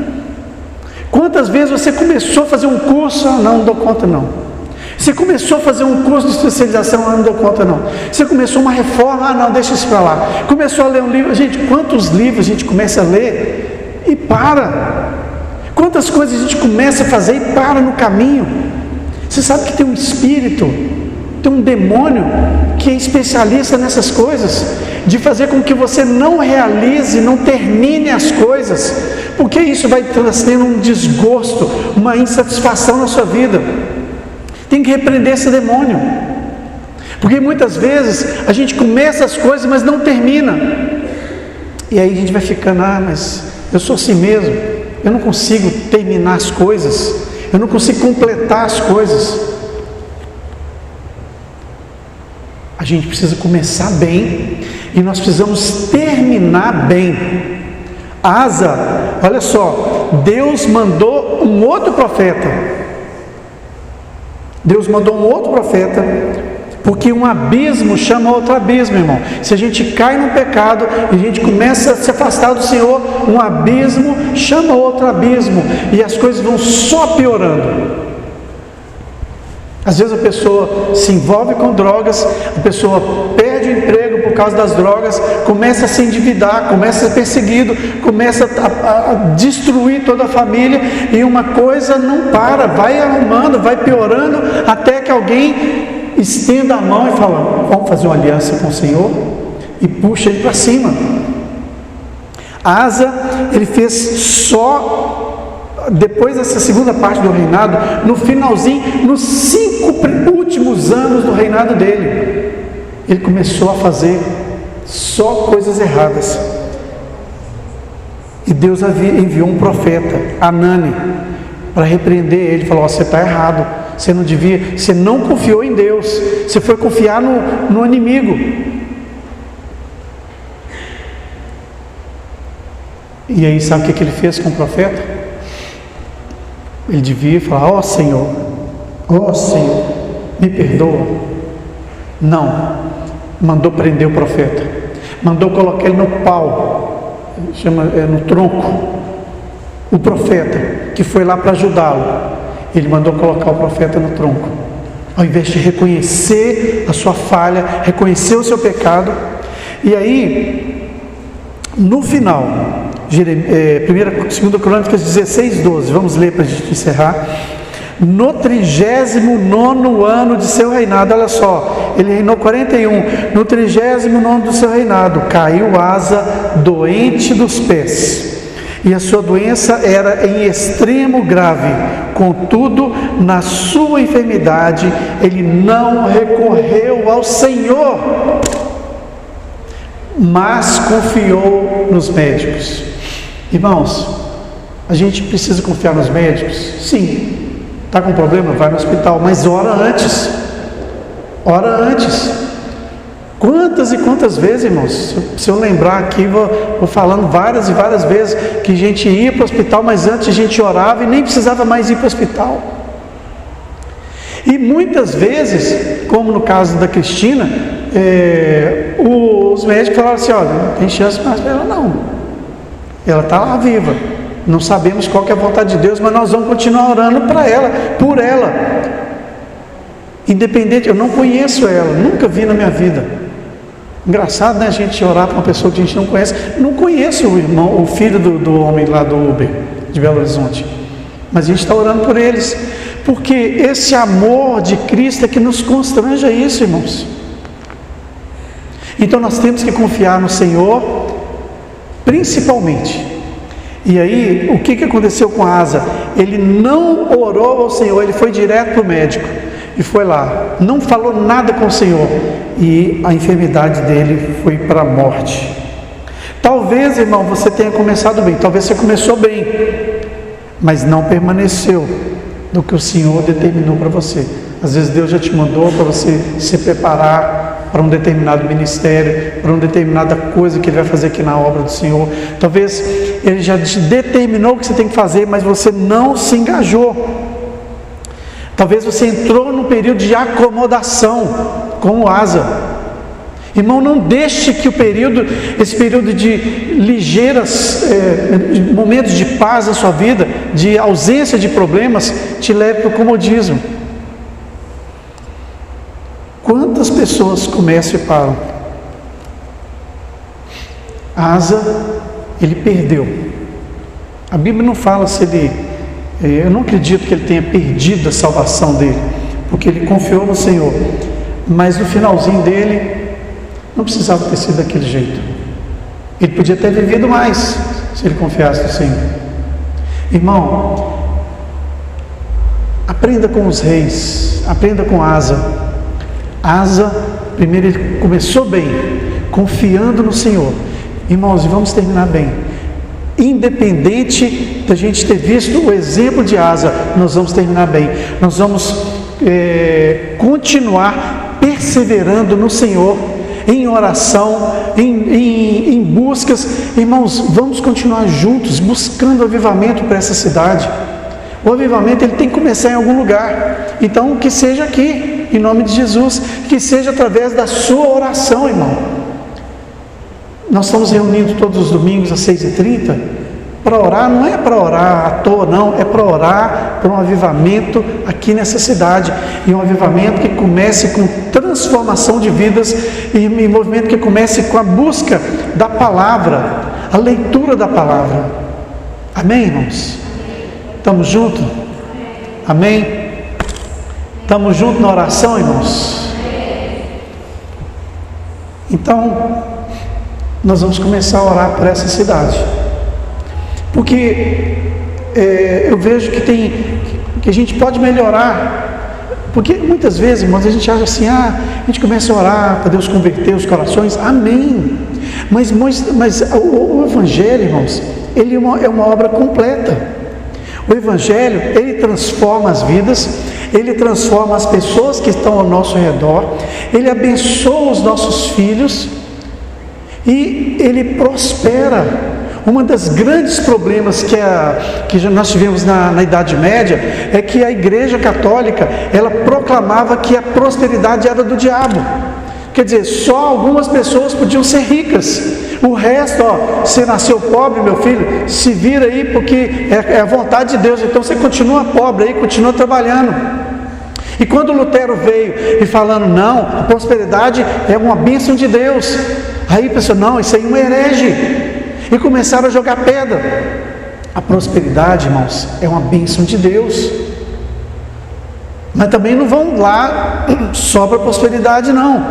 Quantas vezes você começou a fazer um curso, não dou conta não. Você começou a fazer um curso de especialização, não dou conta não. Você começou uma reforma, não, deixa isso para lá. Começou a ler um livro, gente, quantos livros a gente começa a ler e para? Quantas coisas a gente começa a fazer e para no caminho? Você sabe que tem um espírito, tem um demônio que é especialista nessas coisas, de fazer com que você não realize, não termine as coisas, porque isso vai trazendo um desgosto, uma insatisfação na sua vida. Tem que repreender esse demônio, porque muitas vezes a gente começa as coisas, mas não termina, e aí a gente vai ficando, mas eu sou assim mesmo, eu não consigo terminar as coisas, eu não consigo completar as coisas. A gente precisa começar bem e nós precisamos terminar bem. Asa, olha só, Deus mandou um outro profeta. Deus mandou um outro profeta, porque um abismo chama outro abismo, irmão. Se a gente cai no pecado e a gente começa a se afastar do Senhor, um abismo chama outro abismo e as coisas vão só piorando. Às vezes a pessoa se envolve com drogas, a pessoa perde o emprego por causa das drogas, começa a se endividar, começa a ser perseguido, começa a destruir toda a família, e uma coisa não para, vai arrumando, vai piorando, até que alguém estenda a mão e fala, vamos fazer uma aliança com o Senhor, e puxa ele para cima. Asa, ele fez só depois dessa segunda parte do reinado, no finalzinho, nos 5 últimos anos do reinado dele, ele começou a fazer só coisas erradas. E Deus enviou um profeta, Anani, para repreender ele. Falou, você está errado, você não devia, você não confiou em Deus, você foi confiar no inimigo. E aí sabe o que ele fez com o profeta? Ele devia falar, ó Senhor, me perdoa. Não, mandou prender o profeta, mandou colocar ele no pau, no tronco. O profeta que foi lá para ajudá-lo, ele mandou colocar o profeta no tronco, ao invés de reconhecer a sua falha, reconhecer o seu pecado. E aí, no final, 2 Crônicas 16:12, vamos ler para a gente encerrar. No 39º ano de seu reinado, olha só, ele reinou 41, no 39º do seu reinado, caiu Asa doente dos pés, e a sua doença era em extremo grave. Contudo, na sua enfermidade, ele não recorreu ao Senhor, mas confiou nos médicos. Irmãos, a gente precisa confiar nos médicos? Sim. Está com problema? Vai no hospital, mas ora antes. Quantas e quantas vezes, irmãos, se eu lembrar aqui, vou falando várias e várias vezes, que a gente ia para o hospital, mas antes a gente orava e nem precisava mais ir para o hospital. E muitas vezes, como no caso da Cristina, os médicos falaram assim, olha, não tem chance mais para ela não. Ela está lá viva, não sabemos qual que é a vontade de Deus, mas nós vamos continuar orando para ela, por ela, independente. Eu não conheço ela, nunca vi na minha vida. Engraçado, né, a gente orar para uma pessoa que a gente não conhece. Não conheço o filho do homem lá do Uber, de Belo Horizonte, mas a gente está orando por eles, porque esse amor de Cristo é que nos constrange a isso, irmãos. Então nós temos que confiar no Senhor, principalmente. E aí, o que aconteceu com Asa? Ele não orou ao Senhor, ele foi direto para o médico, e foi lá, não falou nada com o Senhor, e a enfermidade dele foi para a morte. Talvez, irmão, você tenha começado bem, talvez você começou bem, mas não permaneceu no que o Senhor determinou para você. Às vezes Deus já te mandou para você se preparar para um determinado ministério, para uma determinada coisa que ele vai fazer aqui na obra do Senhor. Talvez ele já determinou o que você tem que fazer, mas você não se engajou. Talvez você entrou num período de acomodação, como Asa. Irmão, não deixe que esse período de ligeiras momentos de paz na sua vida, de ausência de problemas, te leve para o comodismo. Quantas pessoas começam e param? Asa, ele perdeu. A Bíblia não fala se ele... eu não acredito que ele tenha perdido a salvação dele, porque ele confiou no Senhor. Mas no finalzinho dele, não precisava ter sido daquele jeito. Ele podia ter vivido mais, se ele confiasse no Senhor. Irmão, aprenda com os reis, aprenda com Asa. Asa, primeiro ele começou bem, confiando no Senhor. Irmãos, vamos terminar bem. Independente da gente ter visto o exemplo de Asa, nós vamos terminar bem. Nós vamos continuar perseverando no Senhor, em oração, em buscas. Irmãos, vamos continuar juntos, buscando avivamento para essa cidade. O avivamento ele tem que começar em algum lugar. Então, que seja aqui, em nome de Jesus, que seja através da sua oração, irmão. Nós estamos reunindo todos os domingos às 6h30 para orar. Não é para orar à toa, não, é para orar por um avivamento aqui nessa cidade, e um avivamento que comece com transformação de vidas, e um movimento que comece com a busca da palavra, a leitura da palavra. Amém, irmãos? Estamos juntos? Amém? Estamos juntos na oração, irmãos? Então, nós vamos começar a orar por essa cidade, porque eu vejo que a gente pode melhorar, porque muitas vezes, irmãos, a gente acha assim, a gente começa a orar para Deus converter os corações, amém, mas o Evangelho, irmãos, ele é uma obra completa. O Evangelho, ele transforma as vidas, ele transforma as pessoas que estão ao nosso redor, ele abençoa os nossos filhos, e ele prospera. Um dos grandes problemas que nós tivemos na Idade Média é que a Igreja Católica, ela proclamava que a prosperidade era do diabo. Quer dizer, só algumas pessoas podiam ser ricas. O resto, você nasceu pobre, meu filho, se vira aí, porque é a vontade de Deus. Então você continua pobre aí, continua trabalhando. E quando Lutero veio e falando, não, a prosperidade é uma bênção de Deus, aí a pessoa, não, isso aí é um herege, e começaram a jogar pedra. A prosperidade, irmãos, é uma bênção de Deus, mas também não vão lá só para prosperidade, não,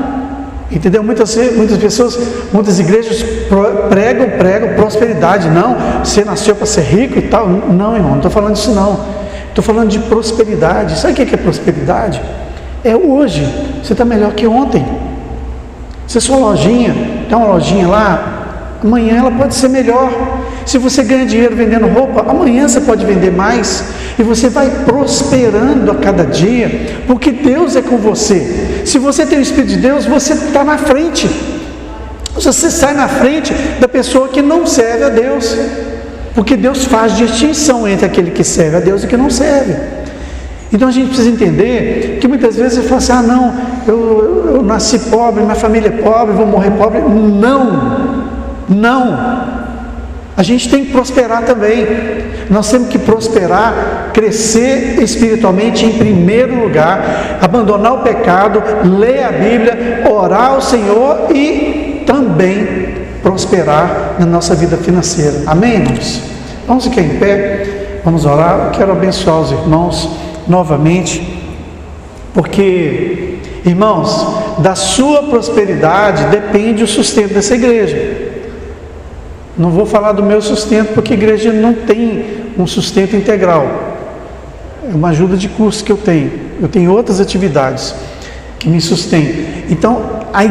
entendeu? Muitas pessoas, muitas igrejas pregam prosperidade. Não, você nasceu para ser rico e tal. Não, irmão, não estou falando disso não, estou falando de prosperidade. Sabe o que é prosperidade? É hoje, você está melhor que ontem. Se a sua lojinha, tem uma lojinha lá, amanhã ela pode ser melhor. Se você ganha dinheiro vendendo roupa, amanhã você pode vender mais, e você vai prosperando a cada dia, porque Deus é com você. Se você tem o Espírito de Deus, você está na frente, você sai na frente da pessoa que não serve a Deus, porque Deus faz distinção entre aquele que serve a Deus e que não serve. Então a gente precisa entender que muitas vezes você fala assim, não, eu nasci pobre, minha família é pobre, vou morrer pobre. Não, a gente tem que prosperar também. Nós temos que prosperar, crescer espiritualmente em primeiro lugar, abandonar o pecado, ler a Bíblia, orar ao Senhor e também prosperar na nossa vida financeira. Amém, irmãos? Vamos ficar em pé, vamos orar. Eu quero abençoar os irmãos novamente, porque, irmãos, da sua prosperidade depende o sustento dessa igreja. Não vou falar do meu sustento, porque a igreja não tem um sustento integral. É uma ajuda de custo que eu tenho. Eu tenho outras atividades que me sustentam. Então, a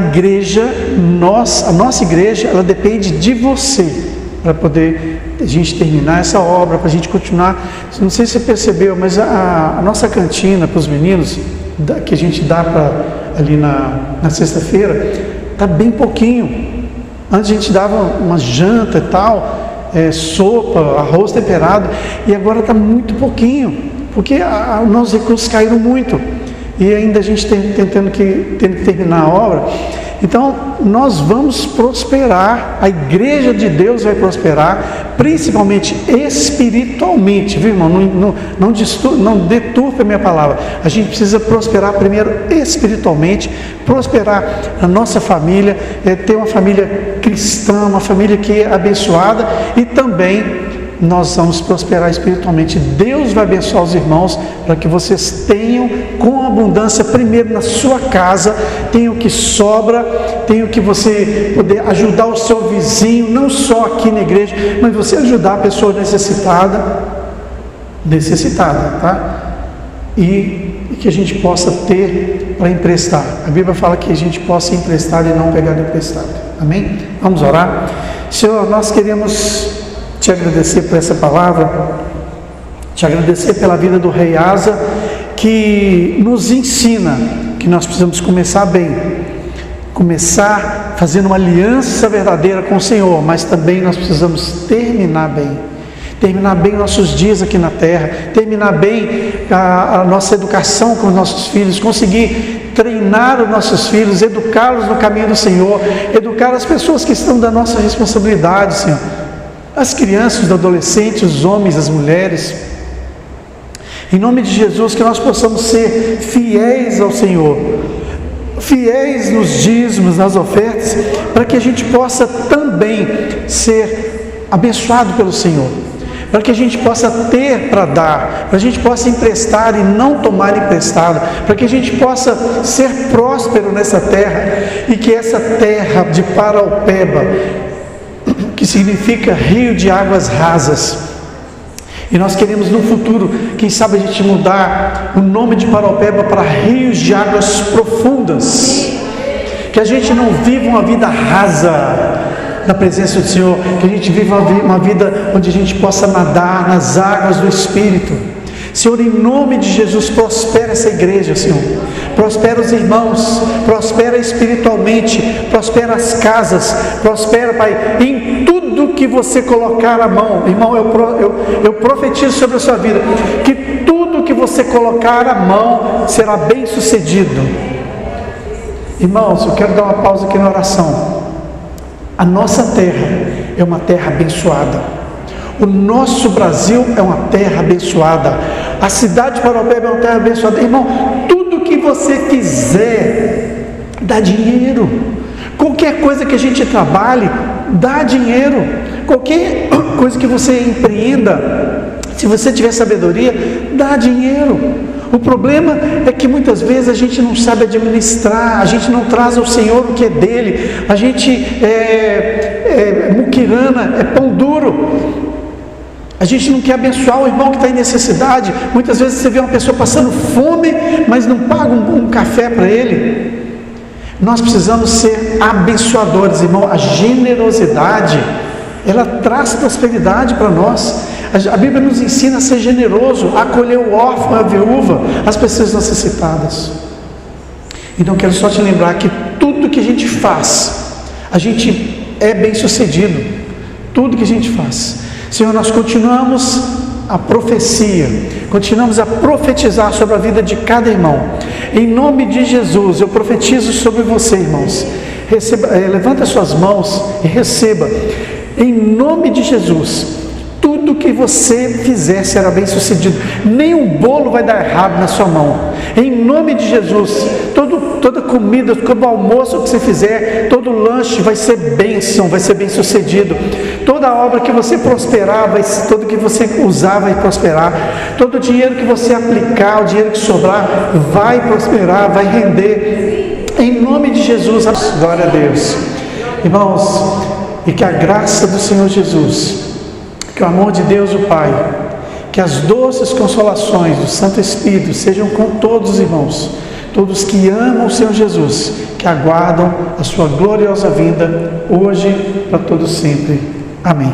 nossa igreja, ela depende de você, para poder a gente terminar essa obra, para a gente continuar. Não sei se você percebeu, mas a nossa cantina para os meninos, que a gente dá para ali na sexta-feira, está bem pouquinho. Antes a gente dava uma janta e tal, sopa, arroz temperado, e agora está muito pouquinho, porque os nossos recursos caíram muito, e ainda a gente tendo que terminar a obra. Então nós vamos prosperar, a igreja de Deus vai prosperar, principalmente espiritualmente, viu, irmão? Não deturpe a minha palavra. A gente precisa prosperar primeiro espiritualmente, prosperar a nossa família, ter uma família cristã, uma família que é abençoada, e também nós vamos prosperar espiritualmente. Deus vai abençoar os irmãos para que vocês tenham com abundância, primeiro na sua casa, tenham o que sobra, tenham que você poder ajudar o seu vizinho, não só aqui na igreja, mas você ajudar a pessoa necessitada, tá? E que a gente possa ter para emprestar. A Bíblia fala que a gente possa emprestar e não pegar emprestado. Amém? Vamos orar. Senhor, nós queremos te agradecer por essa palavra, te agradecer pela vida do rei Asa, que nos ensina que nós precisamos começar bem, começar fazendo uma aliança verdadeira com o Senhor, mas também nós precisamos terminar bem nossos dias aqui na terra, terminar bem a nossa educação com os nossos filhos, conseguir treinar os nossos filhos, educá-los no caminho do Senhor, educar as pessoas que estão da nossa responsabilidade, Senhor, as crianças, os adolescentes, os homens, as mulheres. Em nome de Jesus, que nós possamos ser fiéis ao Senhor, fiéis nos dízimos, nas ofertas, para que a gente possa também ser abençoado pelo Senhor, para que a gente possa ter para dar, para que a gente possa emprestar e não tomar emprestado, para que a gente possa ser próspero nessa terra, e que essa terra de Paraupeba, que significa rio de águas rasas, e nós queremos no futuro, quem sabe, a gente mudar o nome de Paraupeba para rios de águas profundas, que a gente não viva uma vida rasa na presença do Senhor, que a gente viva uma vida onde a gente possa nadar nas águas do Espírito. Senhor, em nome de Jesus, prospera essa igreja, Senhor, prospera os irmãos, prospera espiritualmente, prospera as casas, prospera, Pai, em tudo que você colocar a mão. Irmão, eu profetizo sobre a sua vida, que tudo que você colocar a mão será bem sucedido. Irmãos, eu quero dar uma pausa aqui na oração. A nossa terra é uma terra abençoada, o nosso Brasil é uma terra abençoada, a cidade de Paraupeba é uma terra abençoada. Irmão, tudo que você fizer dá dinheiro. Qualquer coisa que a gente trabalhe dá dinheiro. Qualquer coisa que você empreenda, se você tiver sabedoria, dá dinheiro. O problema é que muitas vezes a gente não sabe administrar, a gente não traz ao Senhor o que é dele, a gente é muquirana, é pão duro. A gente não quer abençoar o irmão que está em necessidade. Muitas vezes você vê uma pessoa passando fome, mas não paga um café para ele. Nós precisamos ser abençoadores, irmão. A generosidade, ela traz prosperidade para nós. A Bíblia nos ensina a ser generoso, a acolher o órfão, a viúva, as pessoas necessitadas. Então quero só te lembrar que tudo que a gente faz, a gente é bem sucedido. Tudo que a gente faz. Senhor, nós continuamos a profecia, continuamos a profetizar sobre a vida de cada irmão. Em nome de Jesus, eu profetizo sobre você, irmãos. Levanta suas mãos e receba. Em nome de Jesus, tudo que você fizer será bem sucedido. Nenhum bolo vai dar errado na sua mão. Em nome de Jesus, toda comida, todo almoço que você fizer, todo lanche vai ser bênção, vai ser bem sucedido. Toda obra que você prosperar, tudo que você usar vai prosperar. Todo dinheiro que você aplicar, o dinheiro que sobrar, vai prosperar, vai render. Em nome de Jesus, glória a Deus. Irmãos, e que a graça do Senhor Jesus, que o amor de Deus o Pai, que as doces consolações do Santo Espírito sejam com todos os irmãos, todos que amam o Senhor Jesus, que aguardam a sua gloriosa vinda, hoje para todos sempre. Amém.